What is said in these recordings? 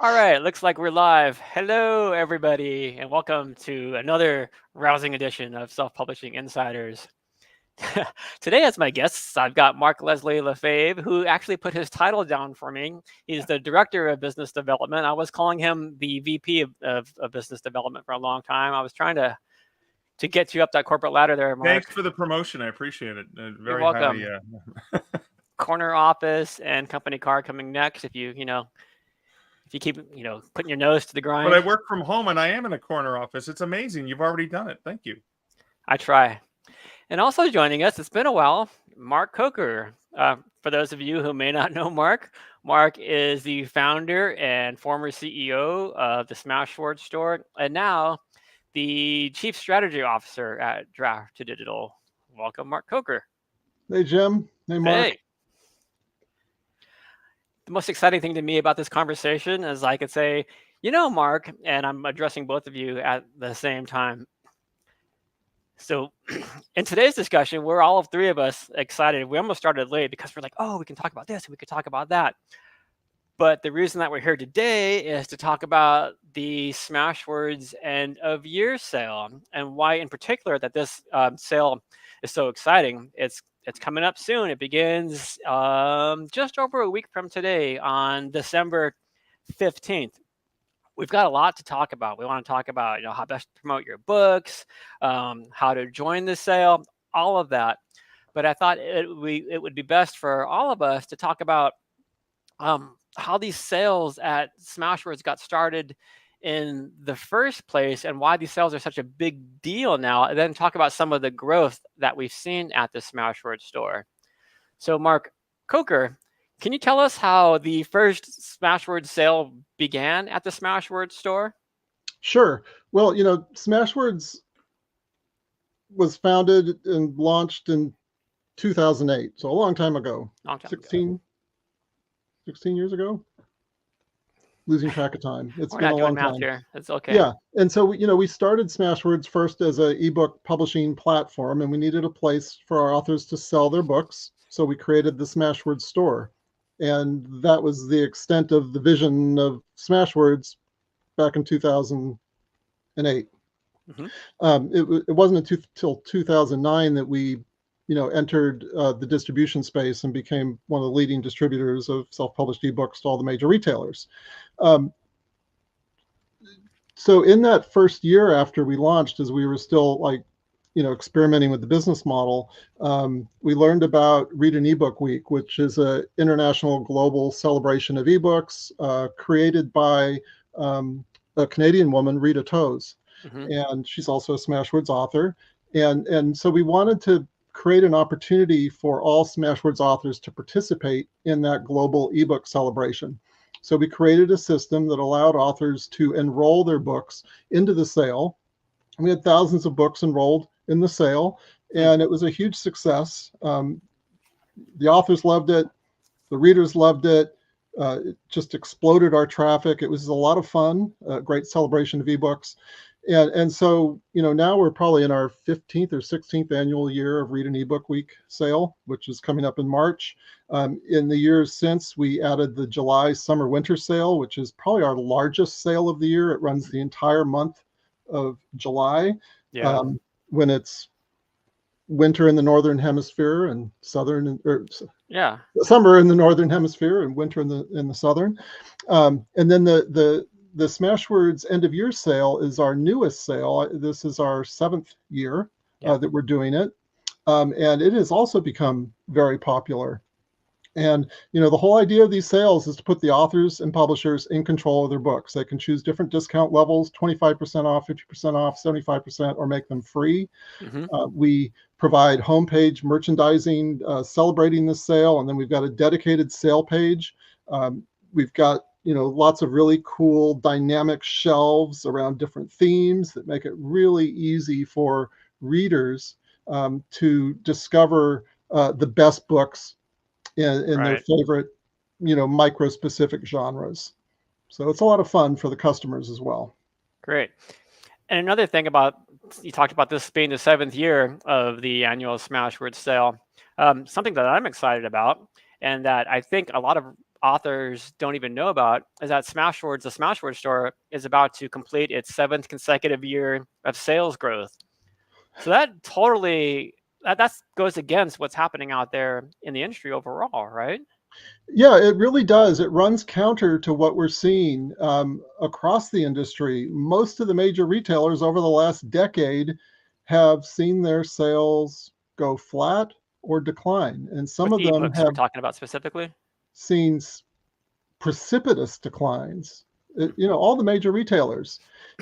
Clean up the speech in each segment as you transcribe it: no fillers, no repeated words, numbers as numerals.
All right, looks like we're live. Hello, everybody, and welcome to another rousing edition of Self-Publishing Insiders. Today, as my guests, I've got Mark Leslie Lefebvre, who actually put his title down for me. He's the Director of Business Development. I was calling him the VP of Business Development for a long time. I was trying to get you up that corporate ladder there, Mark. Thanks for the promotion. I appreciate it. You're Very welcome. highly. Corner office and company car coming next. If you keep, putting your nose to the grind. But I work from home and I am in a corner office. It's amazing. You've already done it. Thank you. I try. And also joining us, it's been a while, Mark Coker. For those of you who may not know Mark is the founder and former CEO of the Smashwords store, and now the Chief Strategy Officer at Draft to Digital. Welcome, Mark Coker. Hey, Jim. Hey, Mark. Hey. The most exciting thing to me about this conversation is I could say, Mark, and I'm addressing both of you at the same time. So in today's discussion, we're all three of us excited. We almost started late because we're like, oh, we can talk about this and we could talk about that. But the reason that we're here today is to talk about the Smashwords end of year sale and why in particular that this sale is so exciting. It's coming up soon. It begins just over a week from today on December 15th. We've got a lot to talk about. We want to talk about, how best to promote your books, how to join the sale, all of that. But I thought it would be best for all of us to talk about how these sales at Smashwords got started in the first place and why these sales are such a big deal now, and then talk about some of the growth that we've seen at the Smashwords store. So Mark Coker, can you tell us how the first Smashwords sale began at the Smashwords store? Sure. Well, Smashwords was founded and launched in 2008, so a long time ago. 16 years ago? Losing track of time. We're been a long time. Here. It's okay. Yeah, and so we started Smashwords first as an ebook publishing platform, and we needed a place for our authors to sell their books, so we created the Smashwords store, and that was the extent of the vision of Smashwords back in 2008. Mm-hmm. It wasn't until 2009 that we entered the distribution space and became one of the leading distributors of self-published ebooks to all the major retailers. So in that first year after we launched, as we were still experimenting with the business model, we learned about Read an eBook Week, which is an international global celebration of ebooks created by a Canadian woman, Rita Toes. Mm-hmm. And she's also a Smashwords author. And so we wanted to create an opportunity for all Smashwords authors to participate in that global ebook celebration. So we created a system that allowed authors to enroll their books into the sale. We had thousands of books enrolled in the sale, and it was a huge success. The authors loved it. The readers loved it. It just exploded our traffic. It was a lot of fun, a great celebration of ebooks. And so, now we're probably in our 15th or 16th annual year of Read an eBook Week sale, which is coming up in March. In the years since, we added the July Summer Winter sale, which is probably our largest sale of the year. It runs the entire month of July, when it's winter in the Northern Hemisphere and summer in the Northern Hemisphere and winter in the Southern. And then the Smashwords end of year sale is our newest sale. This is our 7th year that we're doing it. And it has also become very popular. And, the whole idea of these sales is to put the authors and publishers in control of their books. They can choose different discount levels, 25% off, 50% off, 75%, or make them free. Mm-hmm. We provide homepage merchandising celebrating this sale. And then we've got a dedicated sale page. We've got lots of really cool dynamic shelves around different themes that make it really easy for readers to discover the best books in their favorite, micro-specific genres. So it's a lot of fun for the customers as well. Great. And another thing you talked about this being the 7th year of the annual Smashwords sale. Something that I'm excited about and that I think a lot of authors don't even know about is that Smashwords, the Smashwords store, is about to complete its 7th consecutive year of sales growth. So that totally that goes against what's happening out there in the industry overall, right? Yeah, it really does. It runs counter to what we're seeing across the industry. Most of the major retailers over the last decade have seen their sales go flat or decline, and some With of the them ebooks we're have talking about specifically. seen precipitous declines. All the major retailers.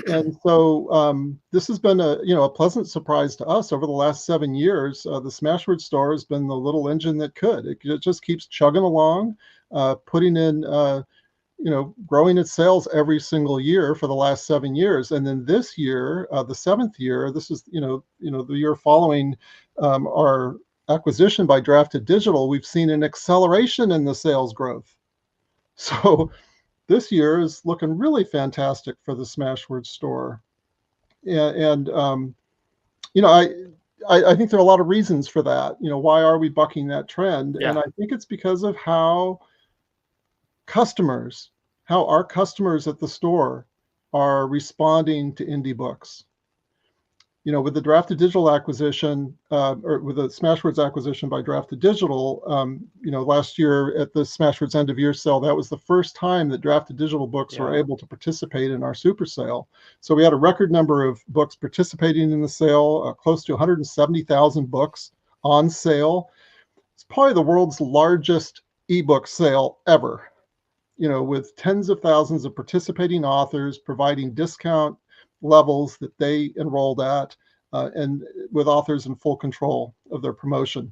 And so this has been a pleasant surprise to us over the last 7 years. The Smashwords store has been the little engine that could. It just keeps chugging along, putting in, growing its sales every single year for the last 7 years. And then this year, the 7th year, this is the year following our acquisition by Drafted Digital, we've seen an acceleration in the sales growth. So this year is looking really fantastic for the Smashwords store. And I think there are a lot of reasons for that. Why are we bucking that trend? Yeah. And I think it's because of how our customers at the store are responding to indie books. With the Drafted Digital acquisition, or with the Smashwords acquisition by Drafted Digital, last year at the Smashwords end of year sale, that was the first time that Drafted Digital books were able to participate in our super sale. So we had a record number of books participating in the sale, close to 170,000 books on sale. It's probably the world's largest ebook sale ever, with tens of thousands of participating authors providing discount levels that they enrolled at, and with authors in full control of their promotion.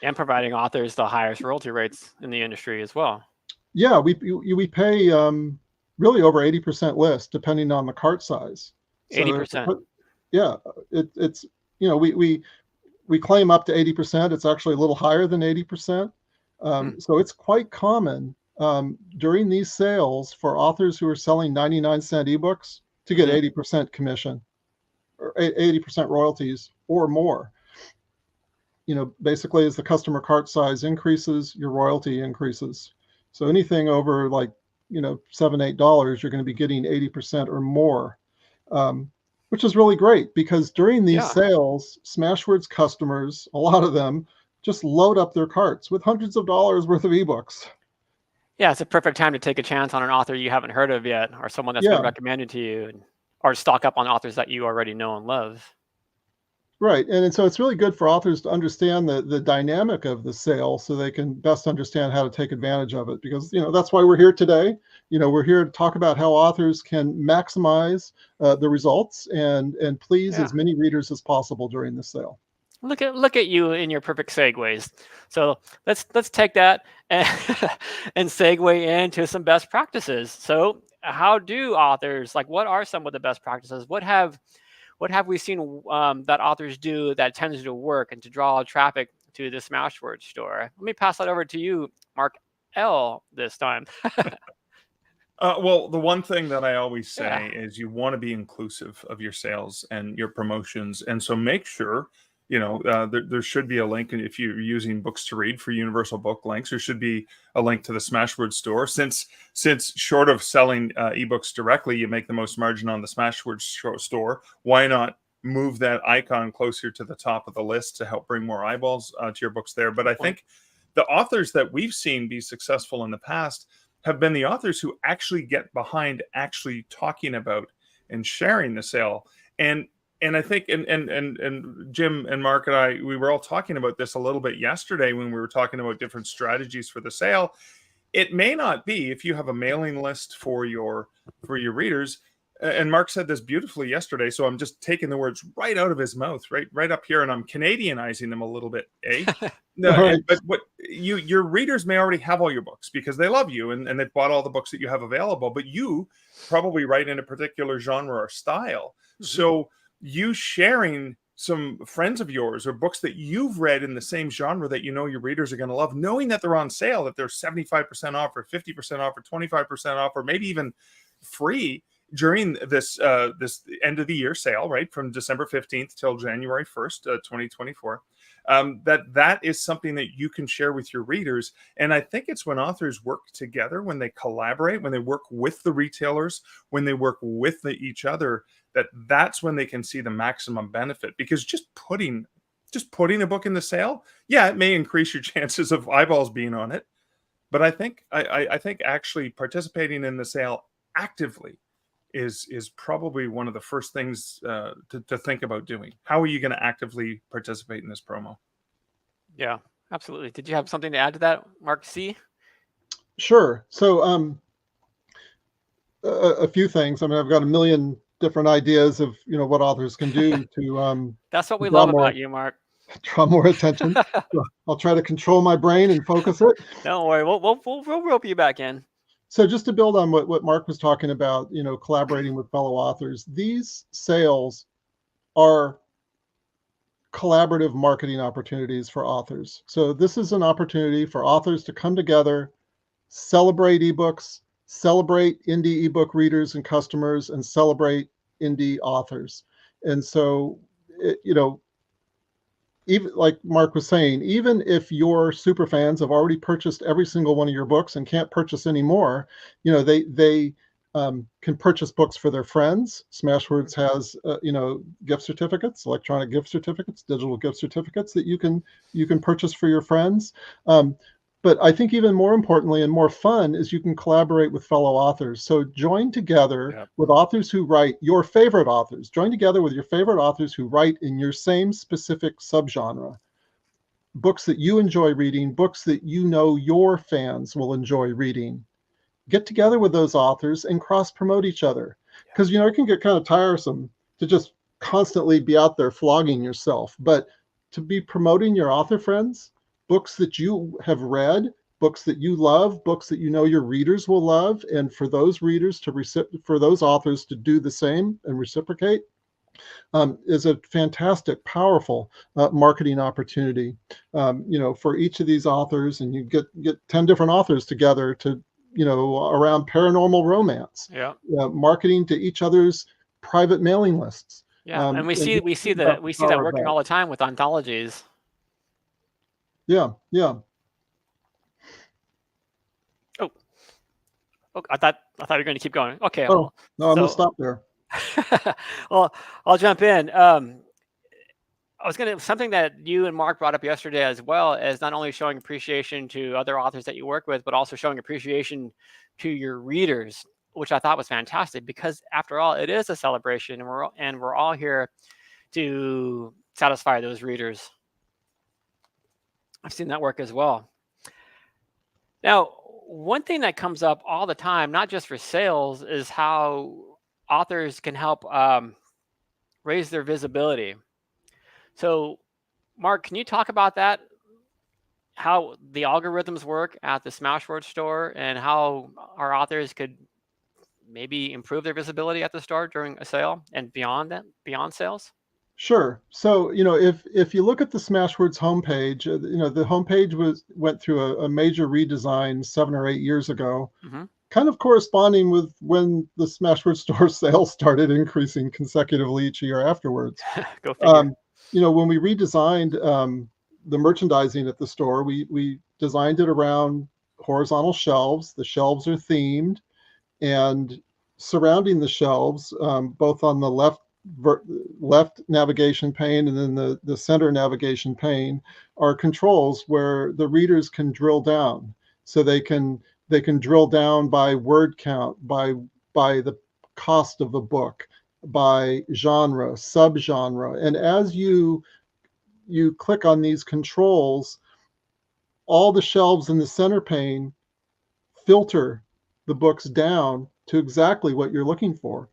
And providing authors the highest royalty rates in the industry as well. Yeah, we pay really over 80% list, depending on the cart size. 80%. Yeah, it's we claim up to 80%. It's actually a little higher than 80%. So it's quite common during these sales for authors who are selling 99-cent ebooks to get 80% commission or 80% royalties or more. Basically, as the customer cart size increases, your royalty increases. So anything over like, $7, $8, you're going to be getting 80% or more, which is really great because during these sales, Smashwords customers, a lot of them, just load up their carts with hundreds of dollars worth of ebooks. Yeah, it's a perfect time to take a chance on an author you haven't heard of yet, or someone that's been recommended to you, or stock up on authors that you already know and love. Right. And so it's really good for authors to understand the dynamic of the sale so they can best understand how to take advantage of it, because, that's why we're here today. We're here to talk about how authors can maximize the results and please as many readers as possible during the sale. Look at you in your perfect segues. So let's take that and, and segue into some best practices. So how do authors, what are some of the best practices? What have we seen that authors do that tends to work and to draw traffic to the Smashwords store? Let me pass that over to you, Mark L, this time. Well, the one thing that I always say is you want to be inclusive of your sales and your promotions. And so make sure, there should be a link. And if you're using Books to Read for Universal Book Links, there should be a link to the Smashwords store. Since short of selling ebooks directly, you make the most margin on the Smashwords store. Why not move that icon closer to the top of the list to help bring more eyeballs to your books there? But I think the authors that we've seen be successful in the past have been the authors who actually get behind actually talking about and sharing the sale. And I think, and Jim and Mark and I, we were all talking about this a little bit yesterday when we were talking about different strategies for the sale. It may not be, if you have a mailing list for your readers, and Mark said this beautifully yesterday, so I'm just taking the words right out of his mouth, right up here, and I'm Canadianizing them a little bit, eh? No, but what your readers may already have all your books because they love you and they've bought all the books that you have available, but you probably write in a particular genre or style. So you sharing some friends of yours or books that you've read in the same genre that your readers are going to love, knowing that they're on sale, that they're 75% off or 50% off or 25% off or maybe even free during this end of the year sale, right, from December 15th till January 1st, 2024. that is something that you can share with your readers. And I think it's when authors work together, when they collaborate, when they work with the retailers, when they work with each other, that's when they can see the maximum benefit. Because just putting a book in the sale, yeah, it may increase your chances of eyeballs being on it, but I think actually participating in the sale actively is probably one of the first things to think about doing. How are you going to actively participate in this promo? Yeah, absolutely. Did you have something to add to that, Mark C? Sure. So a few things. I mean, I've got a million different ideas of what authors can do to That's what we draw love more about you, Mark. draw more attention. So I'll try to control my brain and focus it. Don't worry, we'll rope you back in. So just to build on what Mark was talking about, collaborating with fellow authors, these sales are collaborative marketing opportunities for authors. So this is an opportunity for authors to come together, celebrate ebooks, celebrate indie ebook readers and customers, and celebrate indie authors. And so, even like Mark was saying, even if your super fans have already purchased every single one of your books and can't purchase any more, they can purchase books for their friends. Smashwords has gift certificates, electronic gift certificates, digital gift certificates that you can purchase for your friends. But I think even more importantly and more fun is you can collaborate with fellow authors. So join together with authors who write your favorite authors. Join together with your favorite authors who write in your same specific subgenre. Books that you enjoy reading, books that your fans will enjoy reading. Get together with those authors and cross-promote each other. Because, it can get kind of tiresome to just constantly be out there flogging yourself. But to be promoting your author friends, books that you have read, books that you love, books that your readers will love, and for those readers for those authors to do the same and reciprocate, is a fantastic, powerful marketing opportunity. For each of these authors, and you get 10 different authors together to around paranormal romance. Marketing to each other's private mailing lists. And we see that working all the time with anthologies. Yeah. Oh, I thought you were going to keep going. Okay. Oh, no, I'm going to stop there. Well, I'll jump in. Something that you and Mark brought up yesterday as well, as not only showing appreciation to other authors that you work with, but also showing appreciation to your readers, which I thought was fantastic, because after all, it is a celebration, and we're all here to satisfy those readers. I've seen that work as well. Now, one thing that comes up all the time, not just for sales, is how authors can help raise their visibility. So, Mark, can you talk about that? How the algorithms work at the Smashwords store, and how our authors could maybe improve their visibility at the store during a sale and beyond sales? Sure. So, if you look at the Smashwords homepage, the homepage went through a major redesign 7 or 8 years ago, kind of corresponding with when the Smashwords store sales started increasing consecutively each year afterwards. Go figure. When we redesigned the merchandising at the store, we designed it around horizontal shelves. The shelves are themed, and surrounding the shelves, both on the left navigation pane and then the center navigation pane, are controls where the readers can drill down. So they can drill down by word count, by the cost of the book, by genre, subgenre. And as you click on these controls, all the shelves in the center pane filter the books down to exactly what you're looking for.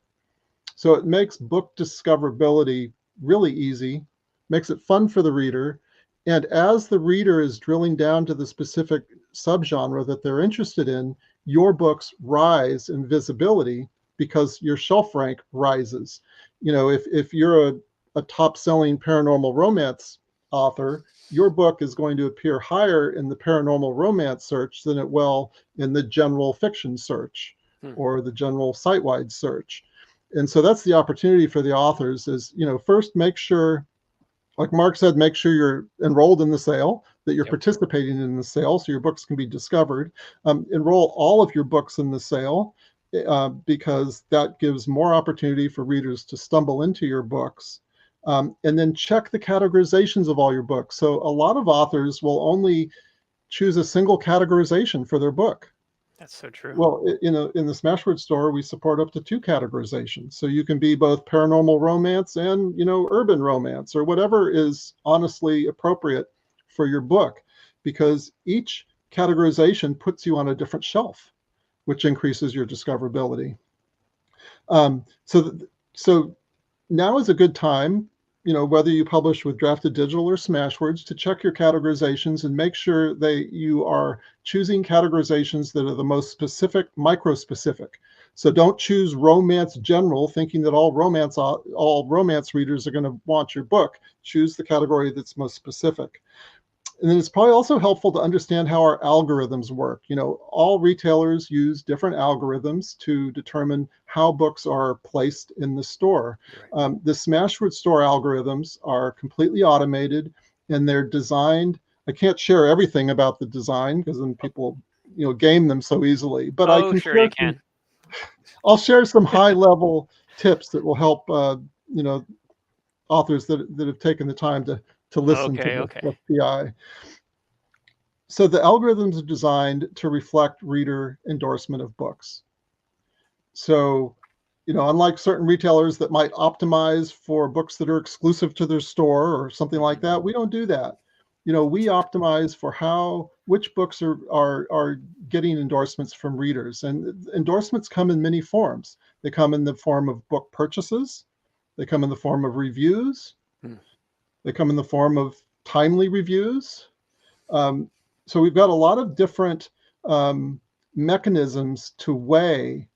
So it makes book discoverability really easy, makes it fun for the reader. And as the reader is drilling down to the specific subgenre that they're interested in, your books rise in visibility because your shelf rank rises. If you're a top-selling paranormal romance author, your book is going to appear higher in the paranormal romance search than it will in the general fiction search or the general site-wide search. And so that's the opportunity for the authors is, first make sure like Mark said, make sure you're enrolled in the sale, that you're Yep. participating in the sale so your books can be discovered. Enroll all of your books in the sale because that gives more opportunity for readers to stumble into your books. And then check the categorizations of all your books. So a lot of authors will only choose a single categorization for their book. That's so true. Well, in the Smashwords store, we support up to 2 categorizations. So you can be both paranormal romance and, urban romance or whatever is honestly appropriate for your book, because each categorization puts you on a different shelf, which increases your discoverability. So now is a good time, whether you publish with Drafted Digital or Smashwords, to check your categorizations and make sure that you are choosing categorizations that are the most specific, micro-specific. So don't choose romance general thinking that all romance readers are going to want your book. Choose the category that's most specific. And then it's probably also helpful to understand how our algorithms work. All retailers use different algorithms to determine how books are placed in the store. Right. The Smashwords store algorithms are completely automated, and they're designed. I can't share everything about the design because then people, game them so easily. But I can Sure you can. I'll share some high-level tips that will help authors that have taken the time to listen to the FPI. So the algorithms are designed to reflect reader endorsement of books. So, unlike certain retailers that might optimize for books that are exclusive to their store or something like that, we don't do that. We optimize for which books are getting endorsements from readers. And endorsements come in many forms. They come in the form of book purchases. They come in the form of reviews. They come in the form of timely reviews. So we've got a lot of different mechanisms to weigh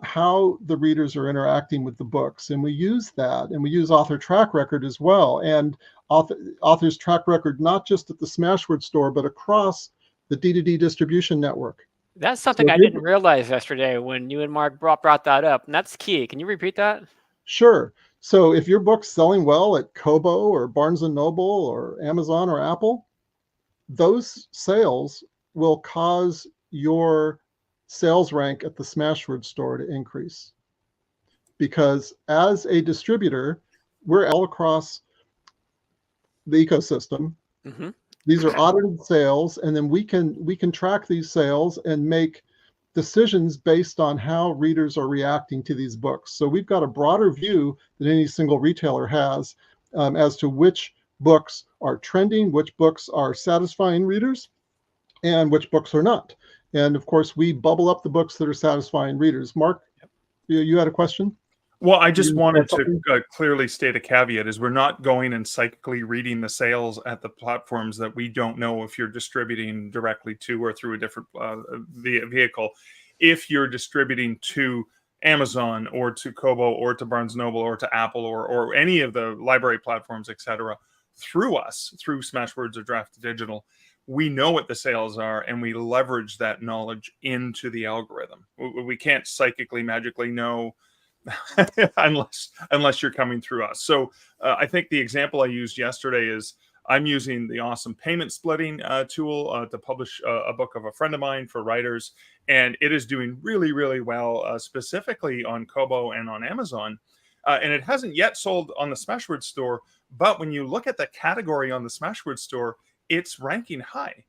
how the readers are interacting with the books. And we use that. And we use author track record as well. And author's track record, not just at the Smashwords store, but across the D2D distribution network. That's something I didn't realize yesterday when you and Mark brought that up. And that's key. Can you repeat that? Sure. So if your book's selling well at Kobo or Barnes & Noble or Amazon or Apple, those sales will cause your sales rank at the Smashwords store to increase. Because as a distributor, we're all across the ecosystem. Mm-hmm. These are audited sales, and then we can track these sales and make decisions based on how readers are reacting to these books. So we've got a broader view than any single retailer has as to which books are trending, which books are satisfying readers, and which books are not. And of course, we bubble up the books that are satisfying readers. Mark, you had a question? Well, I just wanted to clearly state a caveat is we're not going and psychically reading the sales at the platforms that we don't know if you're distributing directly to or through a different vehicle. If you're distributing to Amazon or to Kobo or to Barnes & Noble or to Apple or any of the library platforms, etc., through us, through Smashwords or Drafted Digital, we know what the sales are and we leverage that knowledge into the algorithm. We can't psychically, magically know unless you're coming through us. So I think the example I used yesterday is I'm using the awesome payment splitting tool to publish a book of a friend of mine for writers, and it is doing really, really well, specifically on Kobo and on Amazon. And it hasn't yet sold on the Smashwords store, but when you look at the category on the Smashwords store, it's ranking high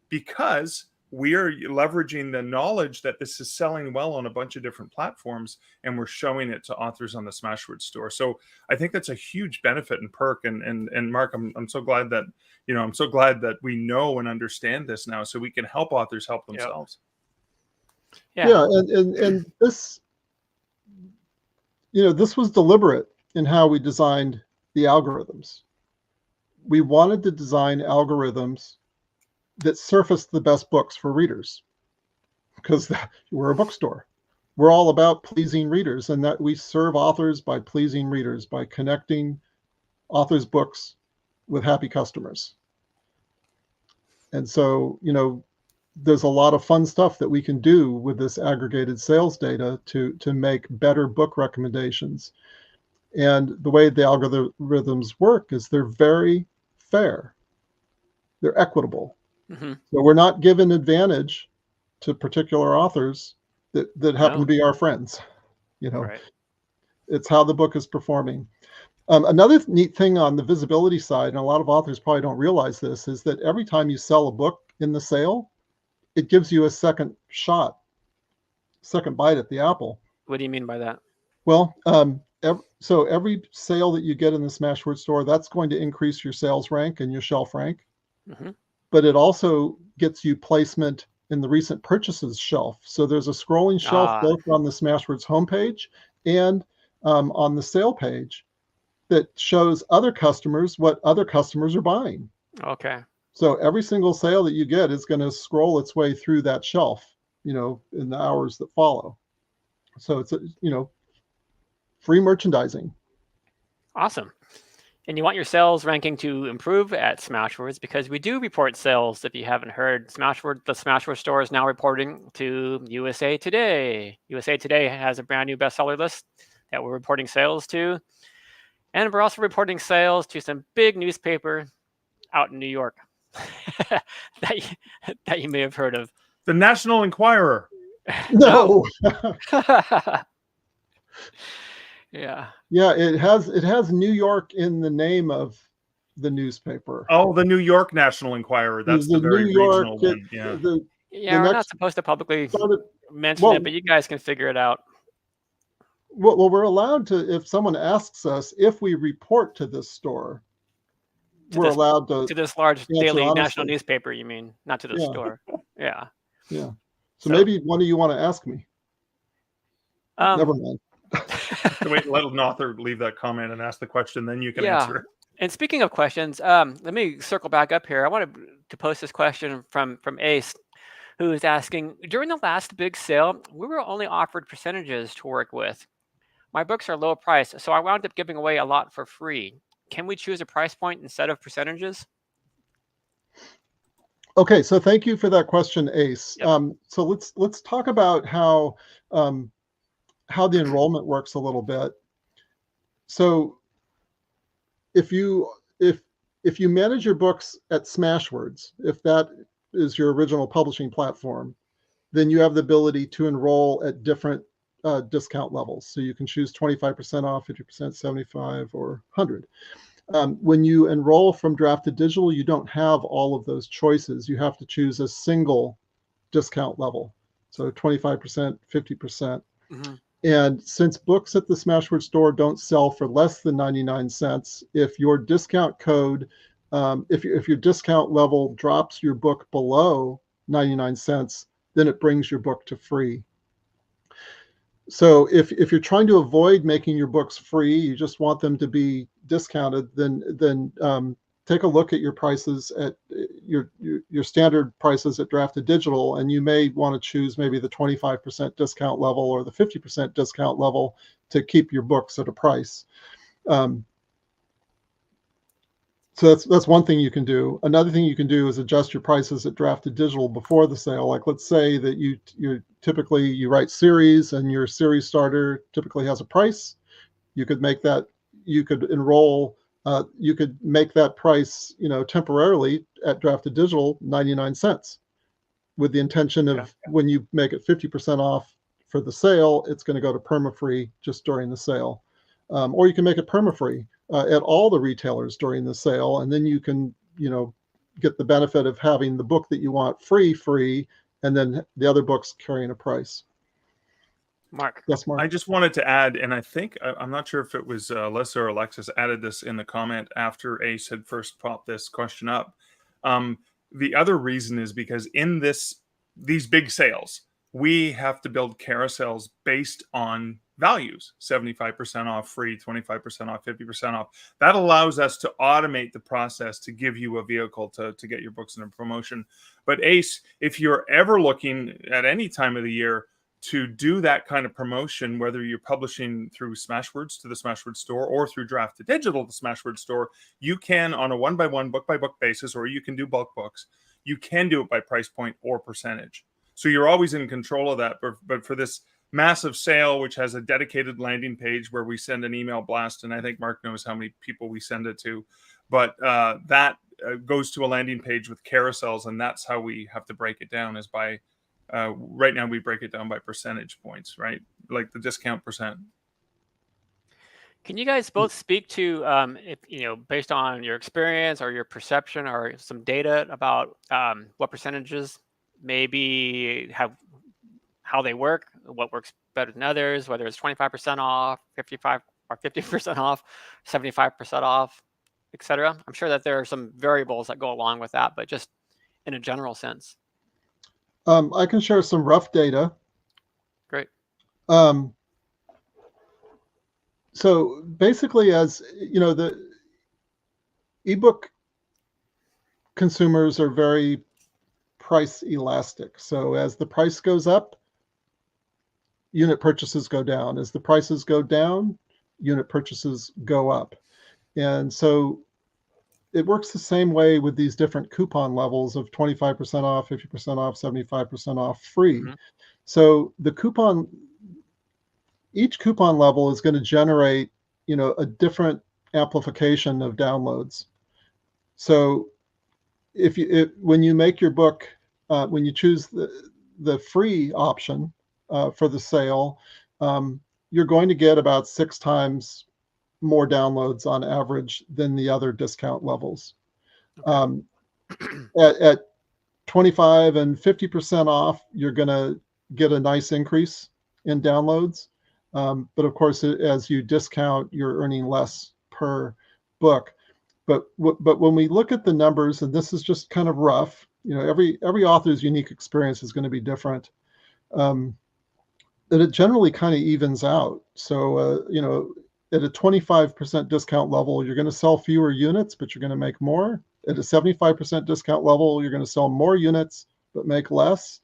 because we are leveraging the knowledge that this is selling well on a bunch of different platforms, and we're showing it to authors on the Smashwords store. So I think that's a huge benefit and perk. And Mark, I'm so glad that I'm so glad that we know and understand this now, so we can help authors help themselves. Yeah, and this this was deliberate in how we designed the algorithms. We wanted to design algorithms that surface the best books for readers, because we're a bookstore. We're all about pleasing readers, and that we serve authors by pleasing readers, by connecting authors' books with happy customers. And so, there's a lot of fun stuff that we can do with this aggregated sales data to make better book recommendations. And the way the algorithms work is they're very fair. They're equitable. Mm-hmm. So we're not giving advantage to particular authors that happen to be our friends. Right. It's how the book is performing. Another neat thing on the visibility side, and a lot of authors probably don't realize this, is that every time you sell a book in the sale, it gives you a second bite at the apple. What do you mean by that? Well, so every sale that you get in the Smashwords store, that's going to increase your sales rank and your shelf rank. Mm-hmm. But it also gets you placement in the recent purchases shelf. So there's a scrolling shelf both on the Smashwords homepage and on the sale page that shows other customers what other customers are buying. Okay. So every single sale that you get is going to scroll its way through that shelf, in the hours that follow. So it's, free merchandising. Awesome. And you want your sales ranking to improve at Smashwords because we do report sales. If you haven't heard, the Smashwords store is now reporting to USA Today. USA Today has a brand new bestseller list that we're reporting sales to. And we're also reporting sales to some big newspaper out in New York that you may have heard of. The National Enquirer. No. Yeah. Yeah, it has New York in the name of the newspaper. Oh, the New York National Enquirer. That's the very regional one. Yeah. We're not supposed to publicly mention it, but you guys can figure it out. Well, we're allowed to, if someone asks us if we report to this store, we're allowed to this large daily national newspaper. You mean, not to the store? Yeah. Yeah. So maybe one of you want to ask me. Never mind. Wait, let an author leave that comment and ask the question, then you can answer it. And speaking of questions, let me circle back up here. I wanted to post this question from Ace, who is asking, during the last big sale, we were only offered percentages to work with. My books are low price, so I wound up giving away a lot for free. Can we choose a price point instead of percentages? Okay, so thank you for that question, Ace. Yep. So let's talk about how the enrollment works a little bit. So if you manage your books at Smashwords, if that is your original publishing platform, then you have the ability to enroll at different discount levels. So you can choose 25% off, 50%, 75, or 100. When you enroll from Draft to Digital, you don't have all of those choices. You have to choose a single discount level. So 25%, 50%. Mm-hmm. And since books at the Smashwords store don't sell for less than 99 cents, if your discount code, if your discount level drops your book below 99 cents, then it brings your book to free. So if you're trying to avoid making your books free, you just want them to be discounted, then take a look at your prices at your standard prices at Draft to Digital, and you may want to choose maybe the 25% discount level or the 50% discount level to keep your books at a price. So that's one thing you can do. Another thing you can do is adjust your prices at Draft to Digital before the sale. Like, let's say that you typically write series, and your series starter typically has a price. You could make that, you could enroll, you could make that price, temporarily at Draft to Digital 99 cents, with the intention of when you make it 50% off for the sale, it's going to go to perma-free just during the sale. Or you can make it perma-free at all the retailers during the sale, and then you can, get the benefit of having the book that you want free, and then the other books carrying a price. Mark. Yes, Mark. I just wanted to add, and I think, I'm not sure if it was Alyssa or Alexis added this in the comment after Ace had first popped this question up. The other reason is because in these big sales, we have to build carousels based on values, 75% off free, 25% off, 50% off. That allows us to automate the process to give you a vehicle to get your books in a promotion. But Ace, if you're ever looking at any time of the year to do that kind of promotion, whether you're publishing through Smashwords to the Smashwords store or through Draft to Digital to Smashwords store, you can, on a one-by-one, book-by-book basis, or you can do bulk books. You can do it by price point or percentage. So you're always in control of that. But for this massive sale, which has a dedicated landing page where we send an email blast, and I think Mark knows how many people we send it to. But that goes to a landing page with carousels, and that's how we have to break it down. Is by right now we break it down by percentage points, right? Like the discount percent. Can you guys both speak to, if based on your experience or your perception or some data about what percentages maybe have how they work, what works better than others, whether it's 25% off, 55 or 50% off, 75% off, etc. I'm sure that there are some variables that go along with that, but just in a general sense. I can share some rough data. Great. So basically, as you know, the ebook consumers are very price elastic. So as the price goes up, unit purchases go down. As the prices go down, unit purchases go up. And so it works the same way with these different coupon levels of 25% off, 50% off, 75% off, free. Mm-hmm. So each coupon level is going to generate, a different amplification of downloads. So when you make your book, when you choose the free option for the sale, you're going to get about 6 times more downloads on average than the other discount levels. Okay. At 25 and 50% off, you're going to get a nice increase in downloads. But of course, as you discount, you're earning less per book. But when we look at the numbers, and this is just kind of rough, every author's unique experience is going to be different. That it generally kind of evens out. So, at a 25% discount level, you're going to sell fewer units, but you're going to make more. At a 75% discount level, you're going to sell more units, but make less.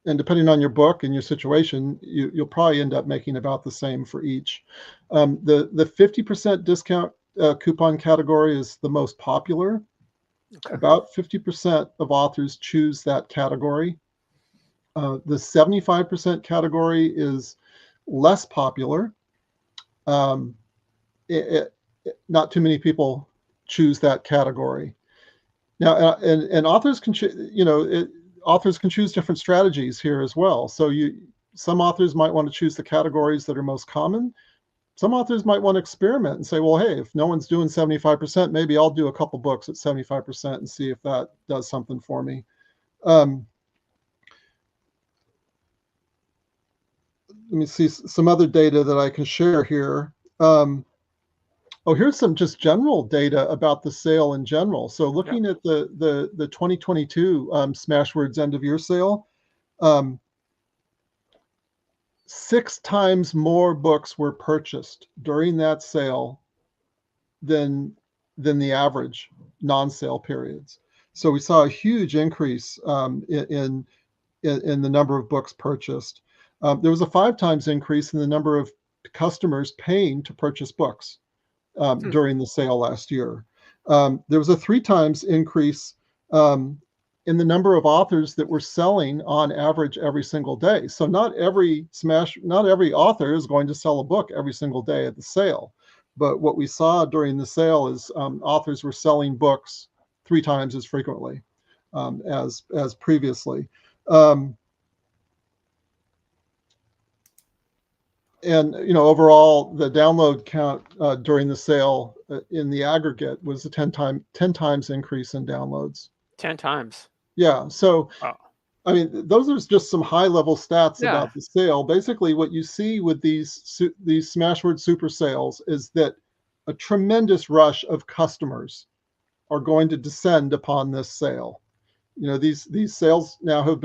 And depending on your book and your situation, you'll probably end up making about the same for each. The 50% discount coupon category is the most popular. Okay. About 50% of authors choose that category. The 75% category is less popular. Not too many people choose that category. Now, and authors can, authors can choose different strategies here as well. So some authors might want to choose the categories that are most common. Some authors might want to experiment and say, well, hey, if no one's doing 75%, maybe I'll do a couple books at 75% and see if that does something for me. Let me see some other data that I can share here. Here's some just general data about the sale in general. So looking at the 2022 Smashwords end of year sale, 6 times more books were purchased during that sale than the average non-sale periods. So we saw a huge increase in the number of books purchased. There was a 5 times increase in the number of customers paying to purchase books during the sale last year. There was a 3 times increase in the number of authors that were selling on average every single day. So not every author is going to sell a book every single day at the sale. But what we saw during the sale is authors were selling books 3 times as frequently as previously. And overall, the download count during the sale in the aggregate was a 10 times increase in downloads. 10 times. Yeah. So, I mean, those are just some high-level stats about the sale. Basically, what you see with these Smashwords super sales is that a tremendous rush of customers are going to descend upon this sale. These sales now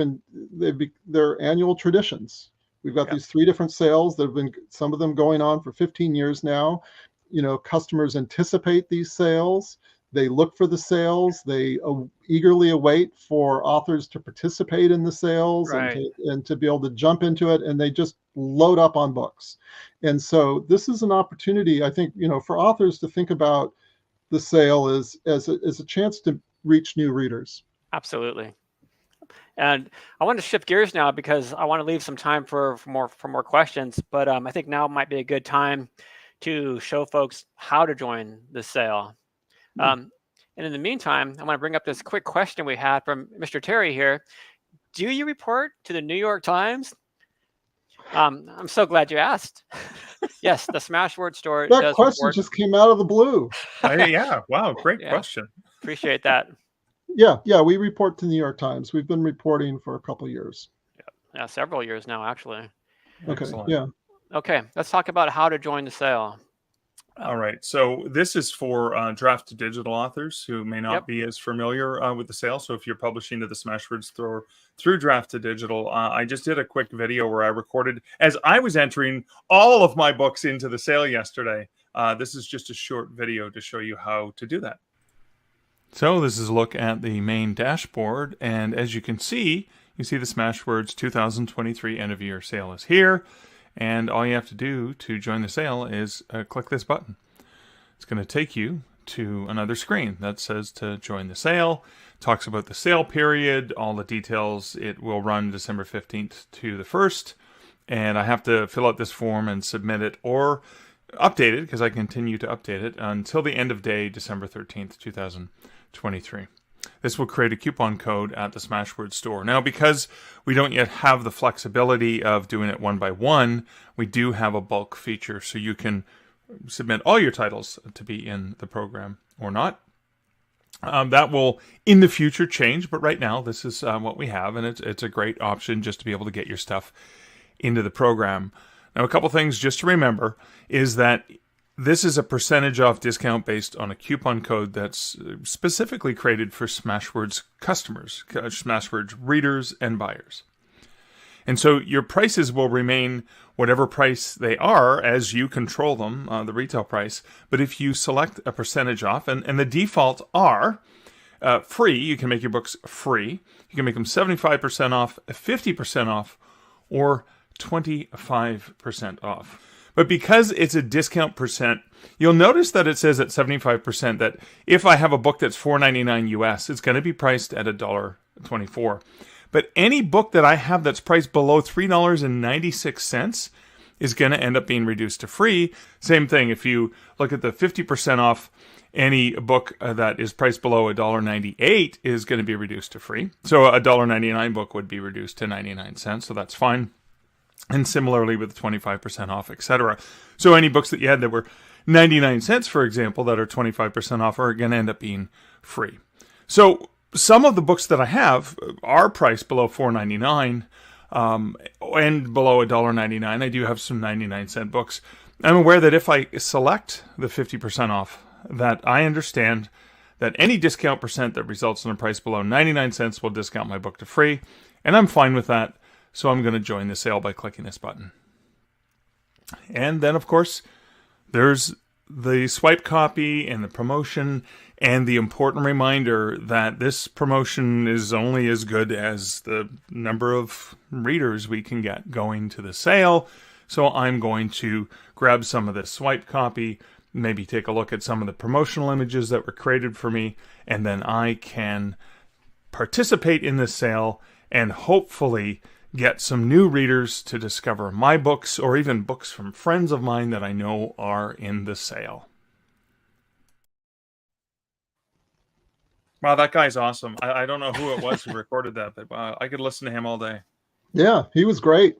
they're annual traditions. We've got these 3 different sales that have been, some of them going on for 15 years now. Customers anticipate these sales. They look for the sales. They eagerly await for authors to participate in the sales and to be able to jump into it. And they just load up on books. And so this is an opportunity, I think, for authors to think about the sale as a chance to reach new readers. Absolutely. And I want to shift gears now because I want to leave some time for more questions. But I think now might be a good time to show folks how to join the sale. And in the meantime, I want to bring up this quick question we had from Mr. Terry here. Do you report to the New York Times? I'm so glad you asked. Yes, the Smashwords store That does question report. just came out of the blue. Yeah, wow, great Yeah. question. Appreciate that. Yeah, we report to the New York Times. We've been reporting for a couple of years. Yeah, several years now, actually. Okay, Excellent. yeah. Okay, let's talk about how to join the sale. All right. So this is for draft to digital authors who may not Yep. be as familiar with the sale. So if you're publishing to the Smashwords store through draft to digital, I just did a quick video where I recorded as I was entering all of my books into the sale yesterday. This is just a short video to show you how to do that. So this is a look at the main dashboard. And as you see the Smashwords 2023 end of year sale is here. And all you have to do to join the sale is click this button. It's going to take you to another screen that says to join the sale. Talks about the sale period, all the details. It will run December 15th to the 1st. And I have to fill out this form and submit it or update it, because I continue to update it, until the end of day, December 13th, 2023. This will create a coupon code at the Smashwords store. Now, because we don't yet have the flexibility of doing it one by one, we do have a bulk feature, so you can submit all your titles to be in the program or not. That will, in the future, change, but right now, this is what we have, and it's a great option just to be able to get your stuff into the program. Now, a couple things just to remember is that this is a percentage off discount based on a coupon code that's specifically created for Smashwords customers, Smashwords readers and buyers. And so your prices will remain whatever price they are as you control them, the retail price. But if you select a percentage off, and the default are free, you can make your books free. You can make them 75% off, 50% off, or 25% off. But because it's a discount percent, you'll notice that it says at 75% that if I have a book that's $4.99 US, it's going to be priced at $1.24. But any book that I have that's priced below $3.96 is going to end up being reduced to free. Same thing, if you look at the 50% off, any book that is priced below $1.98 is going to be reduced to free. So a $1.99 book would be reduced to 99 cents, so that's fine. And similarly with 25% off, etc. So any books that you had that were 99 cents, for example, that are 25% off are going to end up being free. So some of the books that I have are priced below $4.99 and below $1.99. I do have some 99-cent books. I'm aware that if I select the 50% off, that I understand that any discount percent that results in a price below 99 cents will discount my book to free, and I'm fine with that. So I'm going to join the sale by clicking this button. And then, of course, there's the swipe copy and the promotion and the important reminder that this promotion is only as good as the number of readers we can get going to the sale. So I'm going to grab some of this swipe copy, maybe take a look at some of the promotional images that were created for me, and then I can participate in this sale and hopefully get some new readers to discover my books or even books from friends of mine that I know are in the sale. Wow, that guy's awesome. I don't know who it was who recorded that, but wow, I could listen to him all day. Yeah, he was great.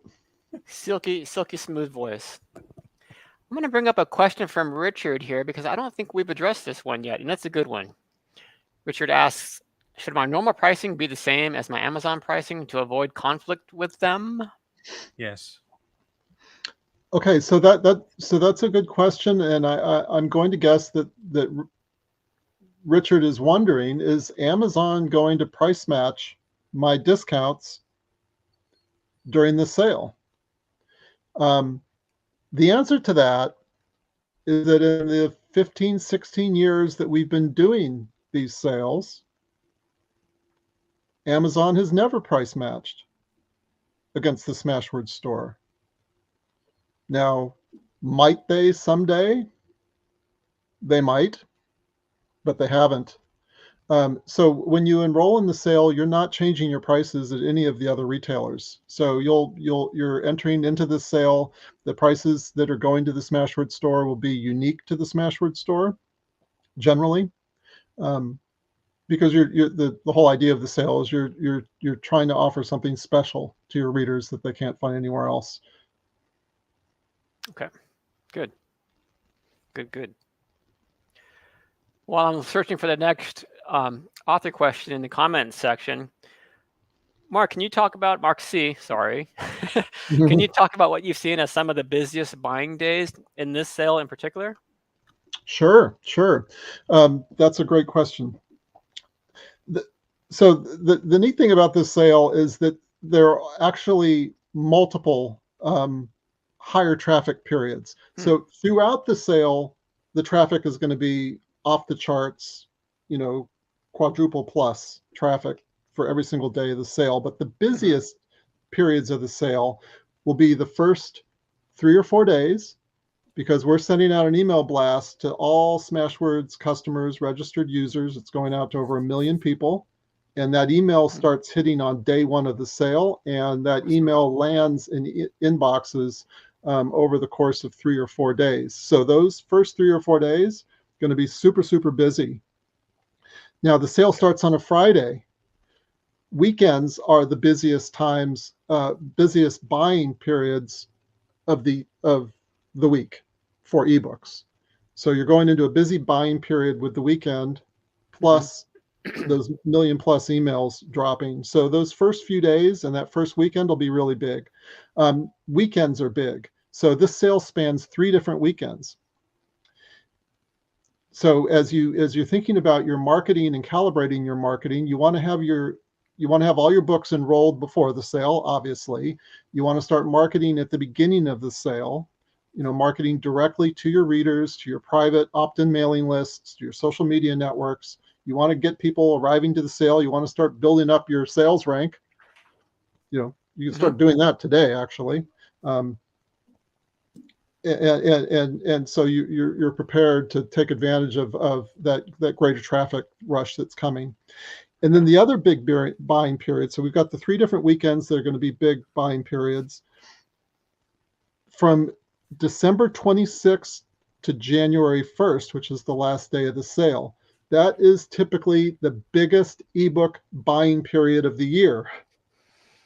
Silky smooth voice. I'm going to bring up a question from Richard here because I don't think we've addressed this one yet, and that's a good one. Richard asks, should my normal pricing be the same as my Amazon pricing to avoid conflict with them? Yes. Okay, so that's a good question, and I'm going to guess that Richard is wondering, is Amazon going to price match my discounts during the sale? The answer to that is that in the 15, 16 years that we've been doing these sales, Amazon has never price matched against the Smashwords store. Now, might they someday? They might, but they haven't. So when you enroll in the sale, you're not changing your prices at any of the other retailers. So you're entering into the sale. The prices that are going to the Smashwords store will be unique to the Smashwords store, generally, because the whole idea of the sale is you're trying to offer something special to your readers that they can't find anywhere else. Okay, good. While I'm searching for the next author question in the comments section, Mark, can you talk about Mark C? Sorry, can you talk about what you've seen as some of the busiest buying days in this sale in particular? Sure. That's a great question. So the neat thing about this sale is that there are actually multiple higher traffic periods. So throughout the sale, the traffic is going to be off the charts, quadruple plus traffic for every single day of the sale. But the busiest periods of the sale will be the first 3 or 4 days, because we're sending out an email blast to all Smashwords customers, registered users. It's going out to over 1 million people. And that email starts hitting on day 1 of the sale. And that email lands in inboxes over the course of 3 or 4 days. So those first 3 or 4 days are going to be super, super busy. Now, the sale starts on a Friday. Weekends are the busiest times, busiest buying periods of the week for ebooks. So you're going into a busy buying period with the weekend, plus those 1 million plus emails dropping. So those first few days and that first weekend will be really big. Weekends are big. So this sale spans 3 different weekends. So as you're thinking about your marketing and calibrating your marketing, you want to have all your books enrolled before the sale, obviously. You want to start marketing at the beginning of the sale, marketing directly to your readers, to your private opt-in mailing lists, to your social media networks. You want to get people arriving to the sale. You want to start building up your sales rank. You can start doing that today, actually. And so you're prepared to take advantage of that greater traffic rush that's coming. And then the other big buying period, so we've got the 3 different weekends that are going to be big buying periods. From December 26th to January 1st, which is the last day of the sale, that is typically the biggest ebook buying period of the year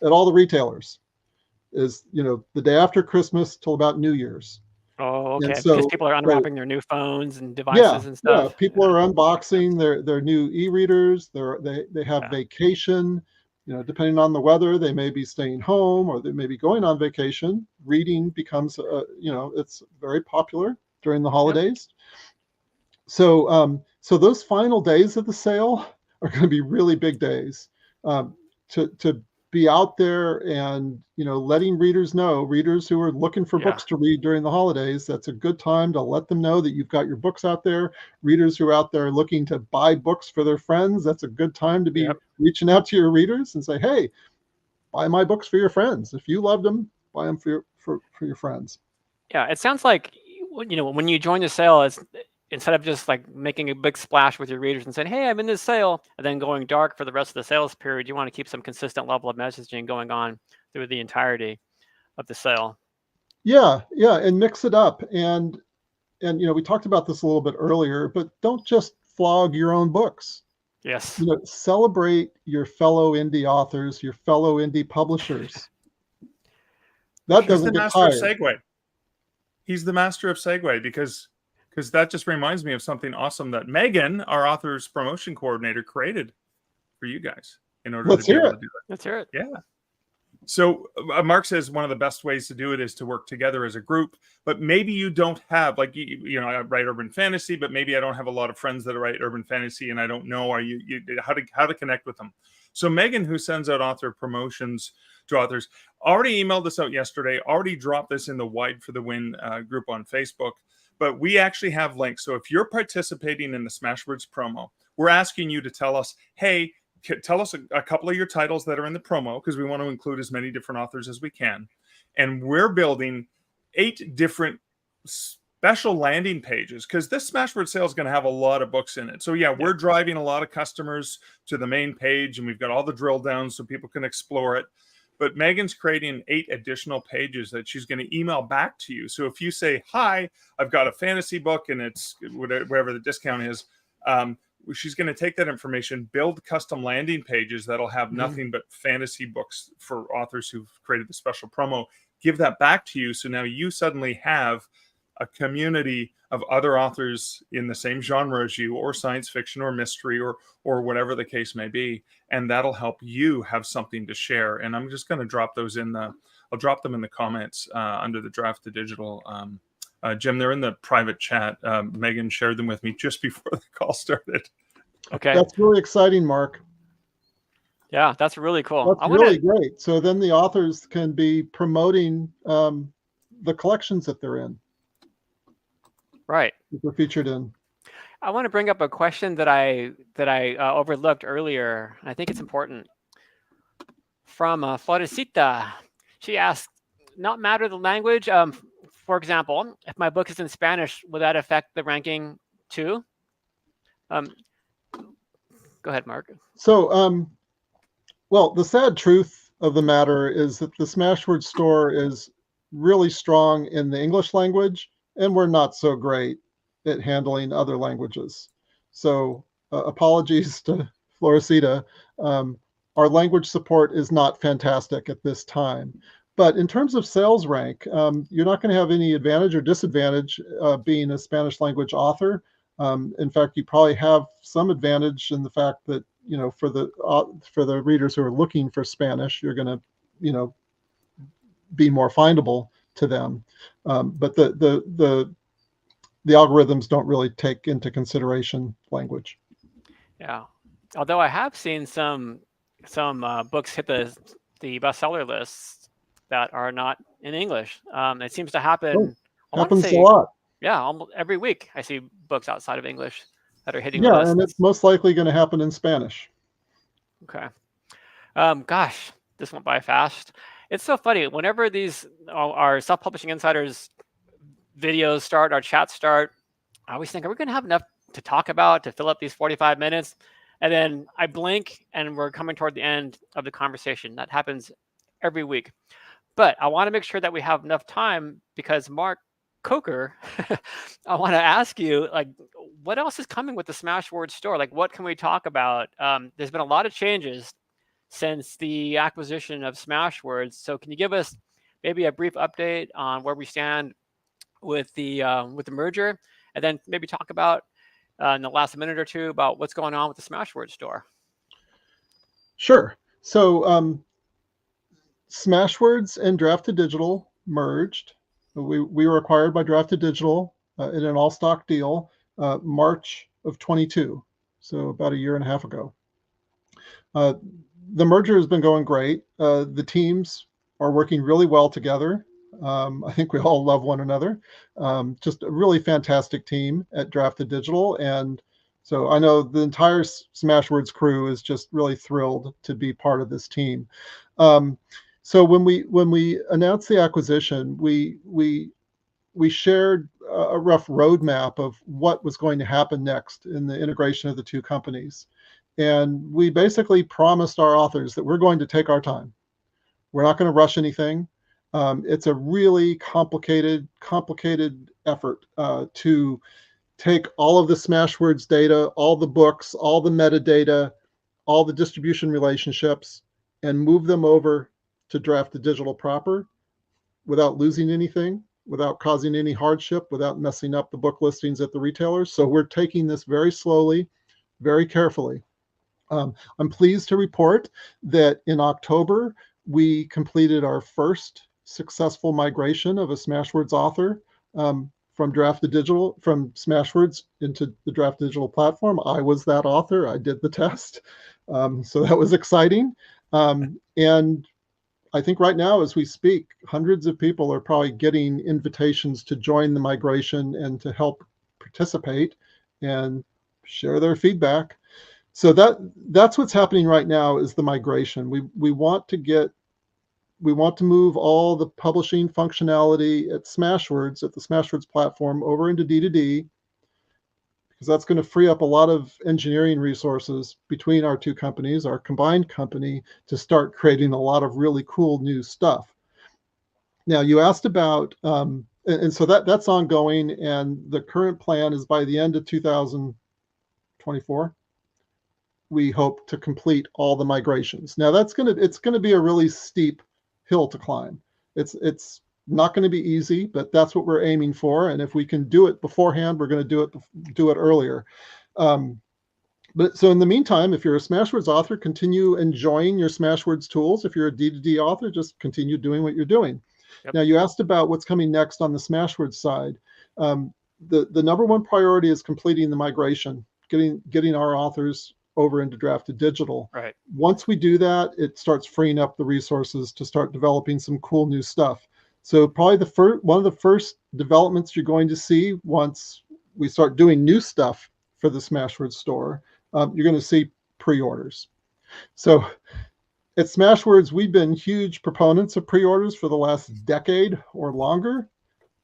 at all the retailers. Is the day after Christmas till about New Year's. Oh, okay. And so, because people are unwrapping their new phones and devices and stuff. Yeah, people are unboxing their new e-readers. They have vacation. Depending on the weather, they may be staying home or they may be going on vacation. Reading becomes, it's very popular during the holidays. So those final days of the sale are going to be really big days. To be out there and letting readers who are looking for books to read during the holidays, that's a good time to let them know that you've got your books out there. Readers who are out there looking to buy books for their friends, that's a good time to be reaching out to your readers and say, hey, buy my books for your friends. If you loved them, buy them for your friends. Yeah, it sounds like when you join the sale, it's instead of just like making a big splash with your readers and saying, hey, I'm in this sale, and then going dark for the rest of the sales period, you want to keep some consistent level of messaging going on through the entirety of the sale. Yeah, and mix it up. And we talked about this a little bit earlier, but don't just flog your own books. Yes. Celebrate your fellow indie authors, your fellow indie publishers. That doesn't get tired. He's the master of segue. He's the master of segue because that just reminds me of something awesome that Megan, our author's promotion coordinator, created for you guys in order to be able to do that. Let's hear it. Yeah. So Mark says one of the best ways to do it is to work together as a group, but maybe you don't have, like, I write urban fantasy, but maybe I don't have a lot of friends that write urban fantasy and I don't know how to connect with them. So Megan, who sends out author promotions to authors, already emailed this out yesterday, already dropped this in the Wide for the Win group on Facebook. But we actually have links. So if you're participating in the Smashwords promo, we're asking you to tell us, hey, tell us a couple of your titles that are in the promo, because we want to include as many different authors as we can. And we're building 8 different special landing pages, because this Smashword sale is going to have a lot of books in it. So yeah, we're driving a lot of customers to the main page, and we've got all the drill downs so people can explore it. But Megan's creating 8 additional pages that she's going to email back to you. So if you say, hi, I've got a fantasy book and it's whatever the discount is, she's going to take that information, build custom landing pages that'll have nothing but fantasy books for authors who've created the special promo, give that back to you. So now you suddenly have a community of other authors in the same genre as you, or science fiction or mystery or whatever the case may be. And that'll help you have something to share. And I'm just going to drop those I'll drop them in the comments under the Draft to Digital. Jim, they're in the private chat. Megan shared them with me just before the call started. Okay. That's really exciting, Mark. Yeah, that's really cool. That's really great. So then the authors can be promoting the collections that they're in. Right. That they're featured in. I want to bring up a question that I overlooked earlier. I think it's important. From Florecita, she asked, "Not matter the language. For example, if my book is in Spanish, will that affect the ranking too?" Go ahead, Mark. So, well, the sad truth of the matter is that the Smashwords store is really strong in the English language, and we're not so great at handling other languages. So apologies to Florecita. Our language support is not fantastic at this time. But in terms of sales rank, you're not going to have any advantage or disadvantage being a Spanish language author. In fact, you probably have some advantage in the fact that, you know, for the readers who are looking for Spanish, you're going to, you know, be more findable to them. But the algorithms don't really take into consideration language. Yeah. Although I have seen some books hit the bestseller lists that are not in English. It seems to happen. Happens a lot. Yeah, almost every week I see books outside of English that are hitting lists. Yeah, and it's most likely going to happen in Spanish. Okay. Gosh, this went by fast. It's so funny. Whenever these our Self-Publishing Insiders videos start, our chats start, I always think, are we going to have enough to talk about to fill up these 45 minutes? And then I blink and we're coming toward the end of the conversation. That happens every week. But I want to make sure that we have enough time because Mark Coker, I want to ask you, like, what else is coming with the Smashwords store? Like, what can we talk about? There's been a lot of changes since the acquisition of Smashwords. So can you give us maybe a brief update on where we stand with the merger, and then maybe talk about in the last minute or two about what's going on with the Smashwords store? Sure. So Smashwords and Draft to Digital merged. We were acquired by Draft to Digital in an all-stock deal March of 22, so about a year and a half ago. The merger has been going great. The teams are working really well together. I think we all love one another. Just a really fantastic team at Draft to Digital. And so I know the entire Smashwords crew is just really thrilled to be part of this team. So when we announced the acquisition, we shared a rough roadmap of what was going to happen next in the integration of the two companies. And we basically promised our authors that we're going to take our time. We're not going to rush anything. It's a really complicated effort to take all of the Smashwords data, all the books, all the metadata, all the distribution relationships, and move them over to Draft to Digital proper without losing anything, without causing any hardship, without messing up the book listings at the retailers. So we're taking this very slowly, very carefully. I'm pleased to report that in October, we completed our first successful migration of a Smashwords author from Draft to Digital, from Smashwords into the Draft to Digital platform. I was that author. I did the test. So that was exciting. And I think right now, as we speak, hundreds of people are probably getting invitations to join the migration and to help participate and share their feedback. So that's what's happening right now is the migration. We want to get we want to move all the publishing functionality at Smashwords, at the Smashwords platform, over into D2D, because that's going to free up a lot of engineering resources between our two companies, our combined company, to start creating a lot of really cool new stuff. Now, you asked about, and so that's ongoing, and the current plan is by the end of 2024, we hope to complete all the migrations. Now, it's going to be a really steep hill to climb. It's not going to be easy, but that's what we're aiming for. And if we can do it beforehand, we're going to do it earlier. But so in the meantime, if you're a Smashwords author, continue enjoying your Smashwords tools. If you're a D2D author, just continue doing what you're doing. Yep. Now, you asked about what's coming next on the Smashwords side. The number one priority is completing the migration, getting our authors over into Draft to Digital. Right. Once we do that, it starts freeing up the resources to start developing some cool new stuff. So probably one of the first developments you're going to see once we start doing new stuff for the Smashwords store, you're going to see pre-orders. So at Smashwords, we've been huge proponents of pre-orders for the last decade or longer,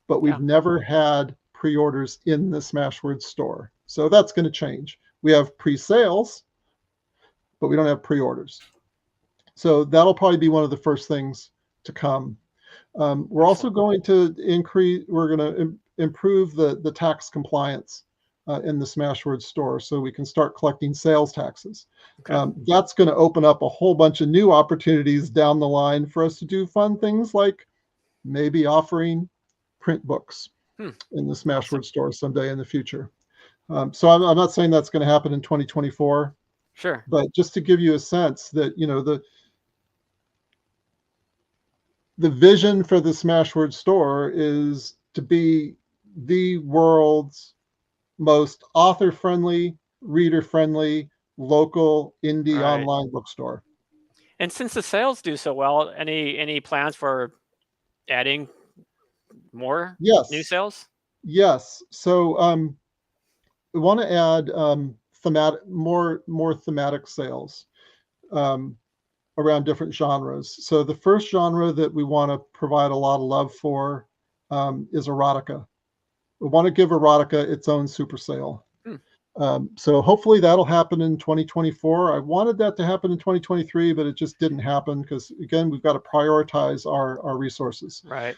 but we've never had pre-orders in the Smashwords store. So that's going to change. We have pre-sales, but we don't have pre-orders. So that'll probably be one of the first things to come. We're also going to improve the tax compliance in the Smashwords store, so we can start collecting sales taxes. Okay. That's going to open up a whole bunch of new opportunities down the line for us to do fun things like maybe offering print books in the Smashwords store someday in the future. So I'm not saying that's going to happen in 2024. Sure. But just to give you a sense that, the vision for the Smashwords store is to be the world's most author-friendly, reader-friendly, local indie online bookstore. And since the sales do so well, any plans for adding more new sales? Yes. So we want to add more thematic sales around different genres. So the first genre that we want to provide a lot of love for is erotica. We want to give erotica its own super sale. So hopefully that'll happen in 2024. I wanted that to happen in 2023, but it just didn't happen because, again, we've got to prioritize our resources. Right.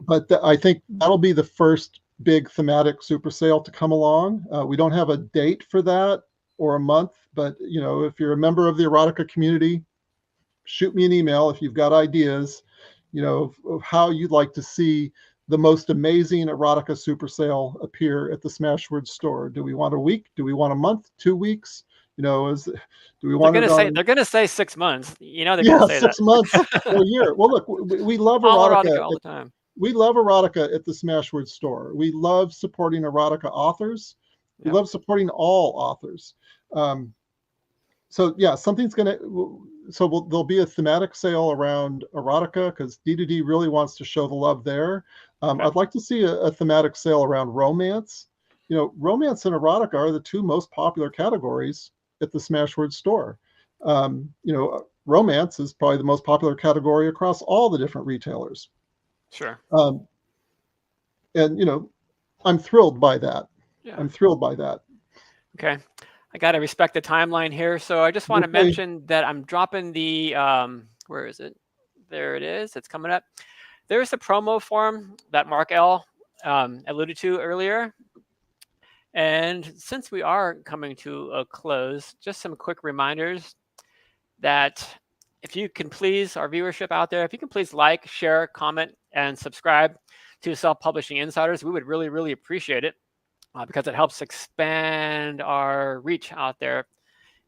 But I think that'll be the first big thematic super sale to come along. We don't have a date for that or a month, but if you're a member of the erotica community, shoot me an email if you've got ideas, of how you'd like to see the most amazing erotica super sale appear at the Smashwords store. Do we want a week? Do we want a month? 2 weeks? Do we want they're going to say 6 months. They're going to say 6 months or a year. Well, look, we love erotica all the time. We love erotica at the Smashwords store. We love supporting erotica authors. We love supporting all authors. So there'll be a thematic sale around erotica because D2D really wants to show the love there. I'd like to see a thematic sale around romance. Romance and erotica are the two most popular categories at the Smashwords store. Romance is probably the most popular category across all the different retailers. Sure. And I'm thrilled by that. Yeah. I'm thrilled by that. Okay. I got to respect the timeline here. So I just want to mention that I'm dropping the, where is it? There it is. It's coming up. There's the promo form that Mark L. Alluded to earlier. And since we are coming to a close, just some quick reminders that if you can please, our viewership out there, if you can please like, share, comment, and subscribe to Self-Publishing Insiders, we would really, really appreciate it because it helps expand our reach out there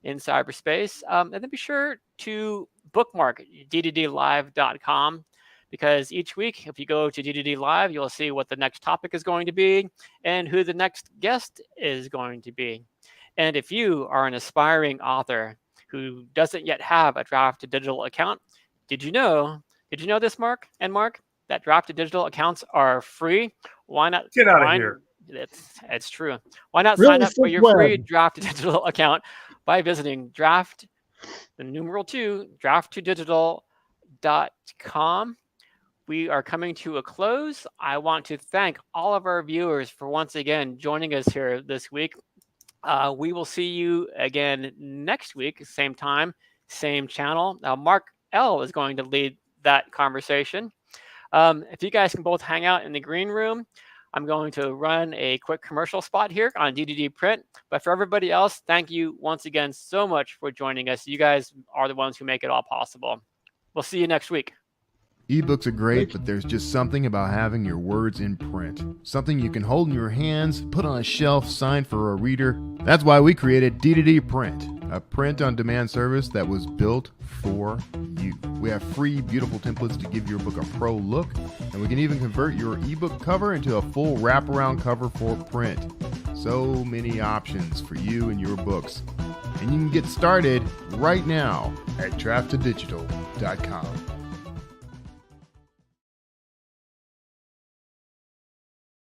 in cyberspace. And then be sure to bookmark d2dlive.com because each week, if you go to D2D Live, you'll see what the next topic is going to be and who the next guest is going to be. And if you are an aspiring author who doesn't yet have a Draft to Digital account, did you know this, Mark, that Draft to Digital accounts are free? Why not? Get out of here. It's true. Why not Really, sign up for your free Draft to Digital account by visiting draft2digital.com distributor.com. We are coming to a close. I want to thank all of our viewers for once again joining us here this week. We will see you again next week, same time, same channel. Now, Mark L. is going to lead that conversation. If you guys can both hang out in the green room, I'm going to run a quick commercial spot here on DDD Print. But for everybody else, thank you once again so much for joining us. You guys are the ones who make it all possible. We'll see you next week. Ebooks are great, but there's just something about having your words in print. Something you can hold in your hands, put on a shelf, sign for a reader. That's why we created DDD Print, a print-on-demand service that was built for you. We have free, beautiful templates to give your book a pro look, and we can even convert your ebook cover into a full wraparound cover for print. So many options for you and your books. And you can get started right now at draftedigital.com.